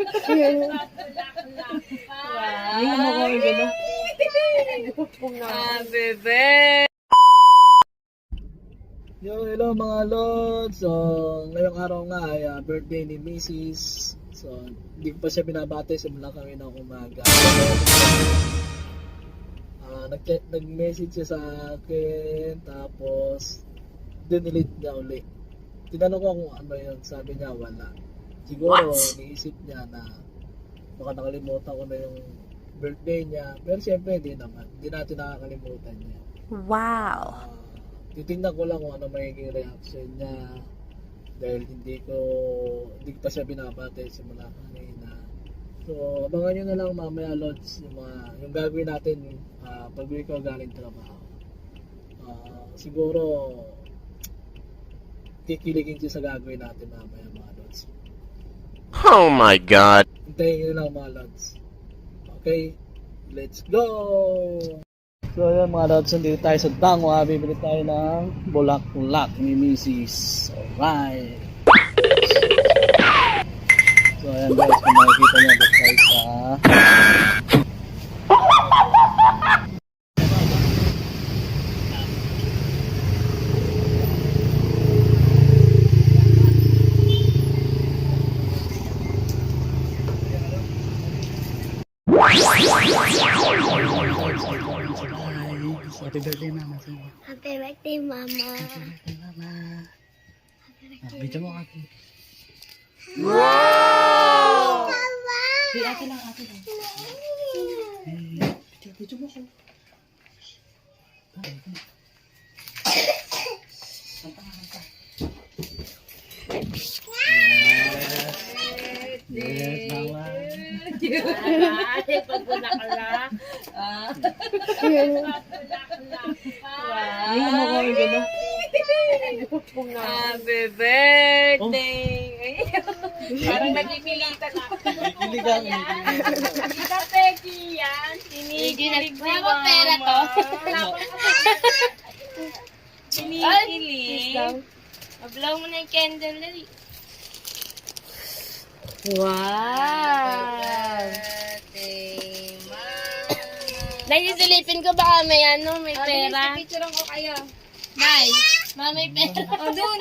Hindi mo kami gano'n. Bebe. Yo, hello mga lods. So, ngayong araw nga ay birthday ni Mrs. So, hindi ko pa siya binabati simula kami ng umaga. Nag-message siya sa akin, tapos dinelete niya uli. Tinanong ko kung ano yun, sabi niya wala. Siguro, niisip niya na baka nakalimutan ko na yung birthday niya. Pero siyempre, hindi naman. Hindi natin nakakalimutan niya. Wow. Titingnan ko lang kung ano magiging reaction niya. Dahil hindi ko pa siya binabate simula kanina. So, abangan nyo na lang mamaya, Lods, yung gagawin natin pag-uwi ko galing trabaho. Siguro, kikiligin siya sa gagawin natin mamaya, mga Lods. Oh my God! Hintayin nyo lang, mga Lods. Okay, let's go! So yun mga Lods, dito tayo sa Dangwa. Bibili tayo ng bulak-bulak ni Mrs. Alright. So ayan guys, kung makikita nyo, dito tayo sa Happy birthday, Mama. Happy birthday, Mama. Happy birthday, Mama. Video mo, Ate. Wow! Hey, ate lang. Video mo ko. Kanta. Yes, Mama. Pag-bulak-bulak. Hindi mo kami gano'n. Happy birthday. Parang nagpipilitan ako. Kiligang. Kita Peggy yan. Kinikilig si Mama. pera to. Kinikilig. Ablaw mo na yung candle dali. Wow. Birthday, Mama. Dahil silipin ko baka may may pera. Picturean ko kayo. Nay, may pera. O, doon.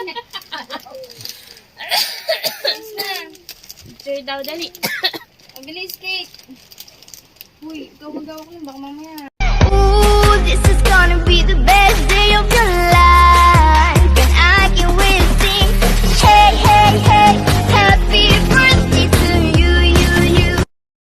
Picture daw dali. Ang bilis, Kate. Uy, ikaw magawa ko lang. Baka mamaya. Ooh, this is gonna be the best day of your life. And I can really sing. Hey, hey, hey.